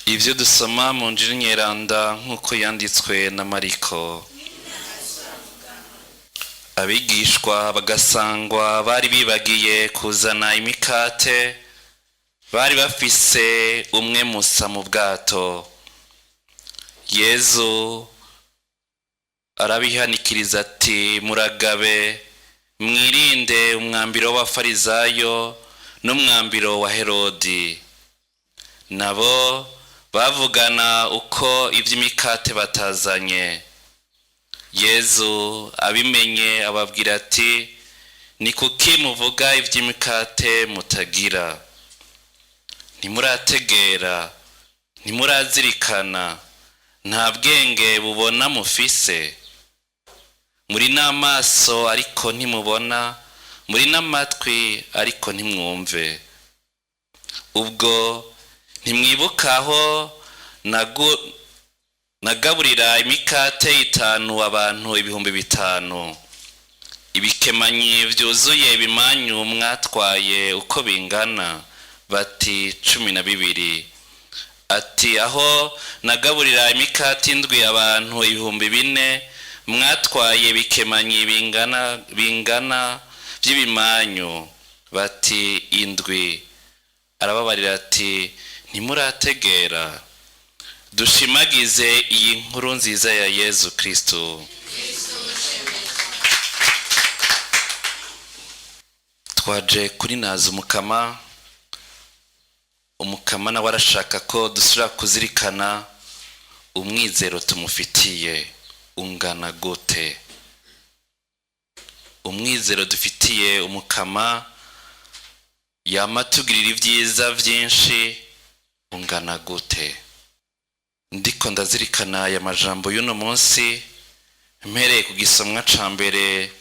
Ivyo dusoma mu Njiri Nyeranda nk'uko yanditswe na Mariko. Abigishwa bagasangwa bari bibagiye kuzana imikate, bari bafise umwe musa mu bwato. Yezu arabihanikiriza ati, muragabe mwirinde umwambiro w'abafarizayo n'umwambiro wa Herodi. Nabo bavugana uko ivy'imikate batazanye. Yezu abimenye ababwira ati, ni kuki muvuga ivy'imikate mutagira? Ntimurategera, ntimurazirikana, nta bwenge bubona mufise. Muri n'amaso ariko ntimubona, muri n'amatwi ariko ntimwumve. Ubwo ntimwibuka aho nagaburira imikate 5 abantu 5,000, ibikemanyi vyuzuye ibimanyu mwatwaye uko bingana? Bati 12. Ati, aho nagaburira imikate 7 abantu 4,000, mwatwaye ibikemanyi bingana vy'ibimanyu? Bati 7. Arababarira ati, ntimurategera. Dushimagize iyi nkuru nziza ya Yezu Kristo. Twaje kuri naza Umukama. Umukama nawe arashaka ko dusubira kuzirikana umwizero tumufitiye ungana gute. Umwizero dufitiye Umukama yamatugirira ivyiza vyinshi ungana gute. Ndiko ndazirikana aya majambo y'uno munsi mpereye ku gisomwa ca mbere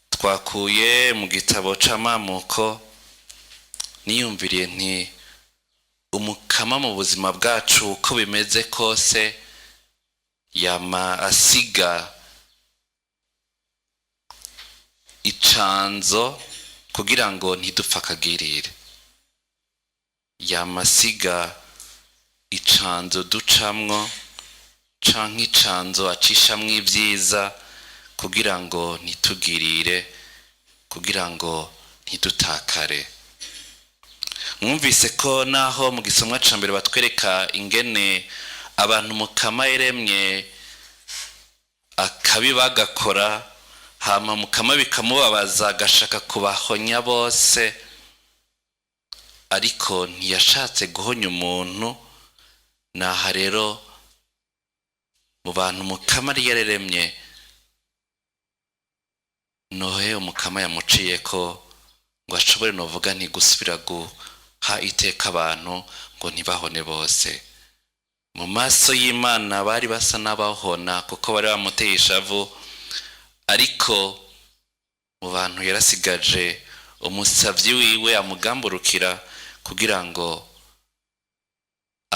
twakuye mu gitabo c'amamuko. Niyumviriye nti Umukama mu buzima bwacu uko bimeze kose yama asiga icanzo kugira ngo ntidupfa akagirire. Yama asiga icanzo ducamwo canke icanzo acishamwo ivyiza kugira ngo ntitugirire, kugira ngo ntidutakare. Mwumvise ko naho mu gisomwa ca mbere batwereka ingene abantu Umukama yeremye akabi bagakora, hama Umukama bikamubabaza agashaka kubahonya bose, ariko ntiyashatse guhonya umuntu. Naha rero mu bantu Umukama yaremye, nohe Umukama yamuciye ko ngo ashobore novuga nti gusubira guha iteka abantu ngo ntibahone bose. Mu maso y'Imana bari basa n'abahona kuko bari bamuteye ishavu, ariko mu bantu yarasigaje umusavyi wiwe amugamburukira kugira ngo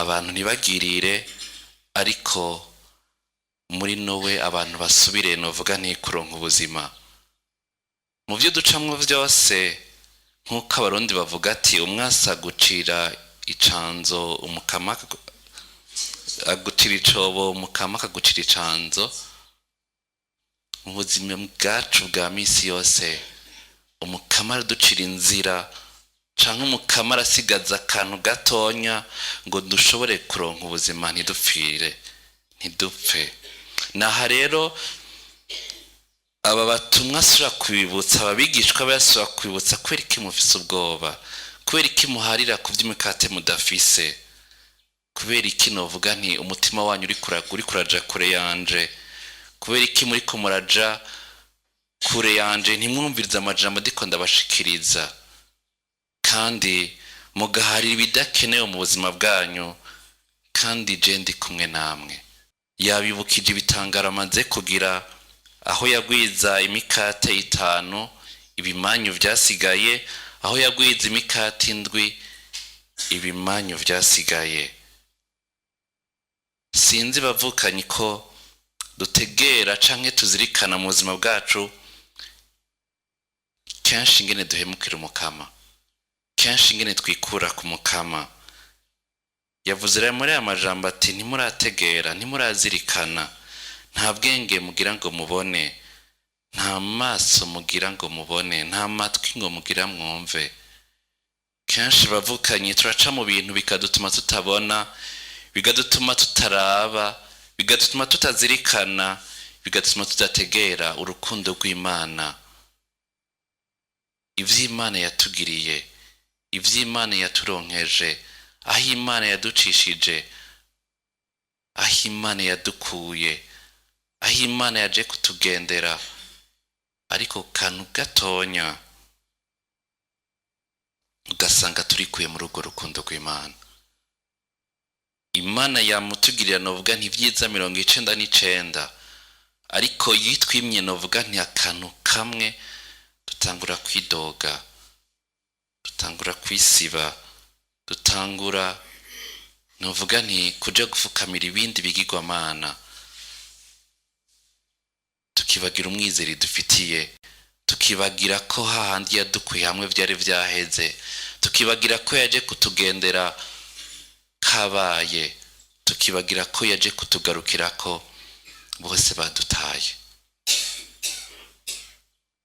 abantu ntibagirire, ariko muri nowe abantu basubire novuga nti kuronka ubuzima. Mu byo ducamwo vyose nk'uko abarundi bavuga ati, umwasa gucira icanzo Umukama agucira icobo, Umukama akagucira icanzo. Mu buzima bwacu bwa misi yose Umukama araducira inzira, canke Umukama arasigaza akantu gatonya ngo dushobore kuronka ubuzima, ntidupfire, ntidupfe. Naha rero aba batumwa asubira kubibutsa, ababigishwa basubira kubibutsa, kubera iki mufise ubwoba? Kubera iki muharira ku vy'imikate mudafise? Kubera iki novuga nti umutima wanyu uri kuraja kure yanje? Kubera iki muriko muraja kure yanje ntimwumviriza amajambo ndiko ndabashikiriza, kandi mugaharira ibidakenewe mu buzima bwanyu, kandi je ndi kumwe namwe? Yabibukije ibitangaro amaze kugira, aho yagwiza imikate 5, ibimanyu vyasigaye, aho yagwiza imikate 7, ibimanyu vyasigaye. Sinzi bavukanye ko dutegera canke tuzirikana mu buzima bwacu kenshi ingene duhemukira Umukama, kenshi ingene twikura ku Mukama. yavuze rero muri aya majambo ati ntimurategera ntimurazirikana nta bwenge mugira ngo mubone nta maso mugira ngo mubone nta matwi ngo mugira mwumve. Kenshi bavukanye turaca mu bintu bikadutuma tutabona, bigadutuma tutaraba, bigatuma tutazirikana, bigatuma tudategera urukundo rw'Imana, ivy'Imana yatugiriye, ivy'Imana yaturonkeje, aho Imana yaducishije, aho Imana yadukuye, aho Imana yaje kutugendera. Ariko kantu gatonya ugasanga turikuye muri urwo rukundo rw'Imana. Imana yamutugirira novuga ntivyiza 99, ariko yitwimye novuga nti akantu kamwe dutangura kwidoga, dutangura kwisiba, dutangura novuga nti kuja gufukamira ibindi bigirwamana, tukibagira umwizeri dufitiye, tukibagira ko hahandi yadukuye hamwe vyari vyaheze, tukibagira ko yaje kutugendera kabaye, tukibagira ko yaje kutugarukirako bose badutaye.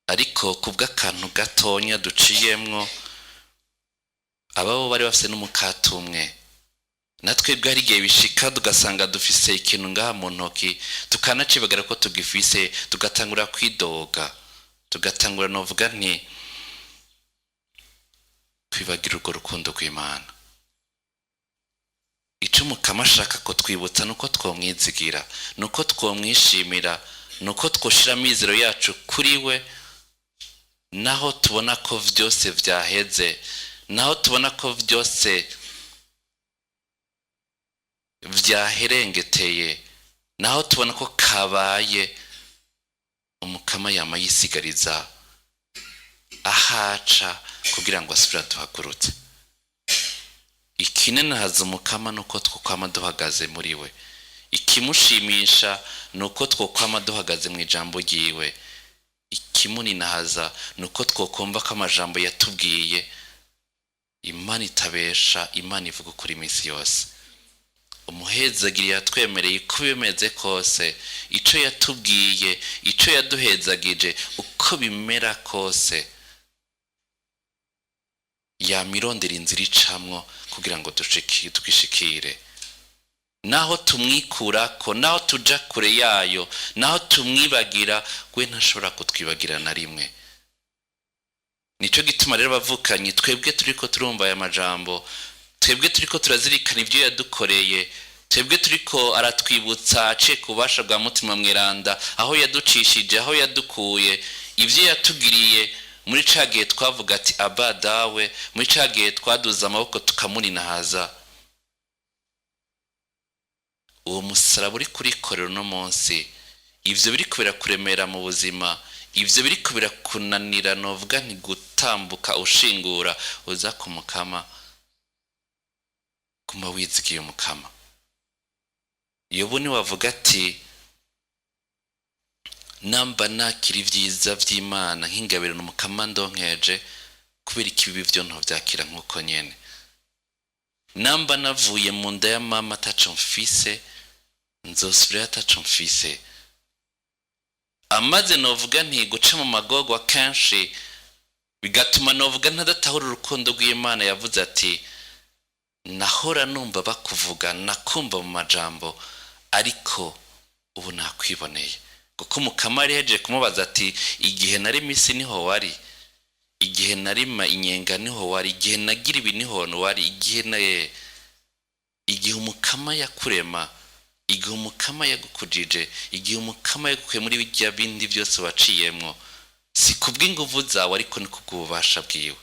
Ariko kubw'akantu gatonya duciyemwo, ababo bari bafise n'umukate umwe, natwe bwari igihe bishika tugasanga dufise ikintu ngaha mu ntoki, tukanacibagara ko tugifise, tugatangura kwidoga, tugatangura novuga nti kwibagira urwo rukundo rw'Imana. Ico Umukama ashaka ko twibutsa nuko twomwizigira, nuko twomwishimira, nuko twoshira amizero yacu kuri we, naho tubona ko vyose vyaheze, naho tubona ko vyose vyaherengeteye, naho tubona ko kabaye, Umukama yama yisigariza ahaca kugira ngo asubira duhagurutse. Ikinenahaza Umukama nuko twokwama duhagaze muri we, ikimushimisha nuko twokwama duhagaze mu ijambo ryiwe, ikimuninahaza nuko twokumva ko amajambo yatubwiye Imana itabesha, Imana ivuga ukuri iminsi yose. Umuhezagiri yatwemereye uko bimeze kose, ico yatubwiye, ico yaduhezagije, uko bimera kose yamirondera inzira icamwo kugira ngo twishikire. Naho tumwikurako, naho tuja kure yayo, naho tumwibagira, we ntashobora kutwibagira na rimwe. Nico gituma rero bavukanye twebwe turiko turumva aya majambo, twebwe turiko turazirikana ivyo yadukoreye, twebwe turiko aratwibutsa aciye ku bubasha bwa Mutima Mweranda aho yaducishije, aho yadukuye, ivyo yatugiriye muri ca gihe twavuga ati Aba dawe, muri ca gihe twaduza amaboko tukamuninahaza. Uwo musaraba uri kurikorera uno munsi, ivyo biriko birakuremera mu buzima, ivyo biriko birakunanira novuga nti gutambuka ushingura, uza ku Mukama, kuma wizigiye Umukama. Yobu ni wavuga ati namba nakira ivyiza vy'Imana nk'ingabire n'Umukama ndonkeje, kubera ikibi byo nto vyakira nkuko nyene. Namba navuye mu nda ya mama ataco mfise, nzosubira ataco mfise. Amaze novuga nti guca mu magorwa kenshi, bigatuma novuga ntadatahura urukundo rw'Imana. Yavuze ati nahora numva bakuvuga, nakumva mu majambo, ariko ubu nakwiboneye. Kuko Umukama yari yaje kumubaza ati igihe nari misi niho wari, igihe narima inyenga niho wari, igihe nagira ibi niho wari, igihe Umukama yakurema, igihe Umukama yagukujije, igihe Umukama yagukuye muri bijya bindi byose waciyemwo, si kubw'inguvu zawe ariko ni kubw'ububasha bwiwe.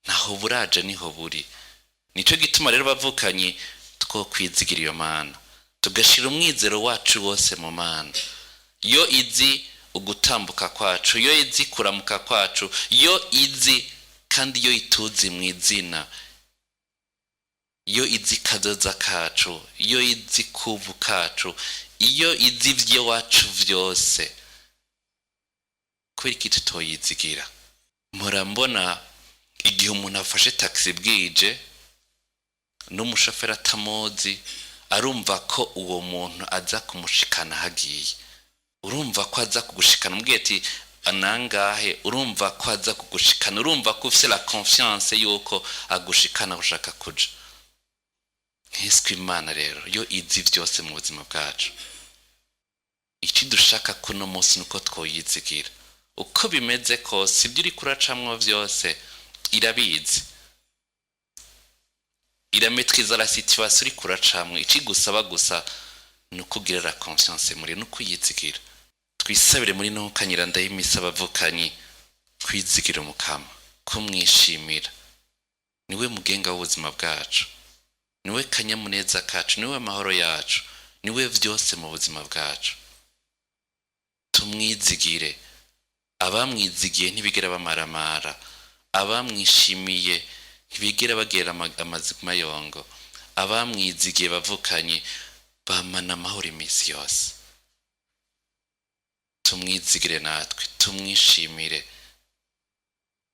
Naho buraje niho buri. Nico gituma rero bavukanye two kwizigira iyo Mana, tugashira umwizero wacu wose mu Mana. Yo izi ugutambuka kwacu, yo izi kuramuka kwacu, yo izi kandi yo ituzi mu izina, yo izi kazoza kacu, yo izi kubu kacu, iyo izi vyo wacu vyose. Kubera iki tutoyizigira? Mpora mbona igihe umuntu afashe taxi bwije, n'umushoferi atamuzi arumva ko uwo muntu aza kumushikana hagiye, urumva ko aza kugushikana umbwiye ati anangahe, urumva ko aza kugushikana, urumva ko ufite la confiance yuko agushikana ushaka kuja. Nk'iswe Imana rero yo izi byose mu buzima bwacu, iki dushaka kuno munsi nuko twoyizigira uko bimeze kose, ibyo uri kuracamwo byose irabizi, irametwiza la situation uri kuracamwe. Iki gusaba gusa nukugira la conscience muri nukuyizigira. Twisabire muri no kanyira ndayimisa bavukanyi kwizigira Umukama, kumwishimira. Niwe mugenga w'ubuzima bwacu, niwe kanyamuneza kacu, niwe amahoro yacu, niwe vyose mu buzima bwacu. Tumwizigire. Abamwizigiye ntibigera bamaramara, abamwishimiye ntibigera bagera amazima yongo, abamwizigiye bavukanye bamana amahoro iminsi yose. Tumwizigire natwe, tumwishimire,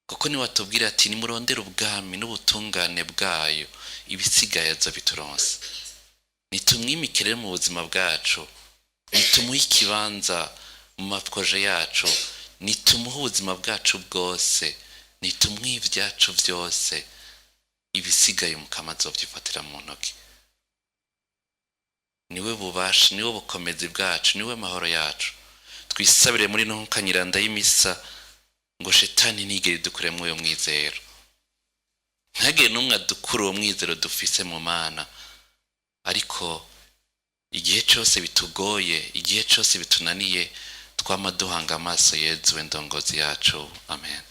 kuko ni watubwira ati nimurondera ubwami n'ubutungane bwayo, ibisigaye azobituronsa. Nitumwimikire mu buzima bwacu, nitumuhe ikibanza mu maproje yacu, nitumuhe ubuzima bwacu bwose, nitumuhe ibyacu byose, ibisigaye Umukama azovyifatira mu ntoki. Niwe bubasha, niwe bukomezi bwacu, niwe mahoro yacu. Twisabire muri no kanyiranda y'imisa ngo shetani ntigere dukuremwe uyo mwizero, ntagire n'umwe adukura uwo mwizero dufise mu Mana. Ariko igihe cyose bitugoye, igihe cyose bitunaniye, twama duhanga amaso Yezu we ndongozi yacu. Amen.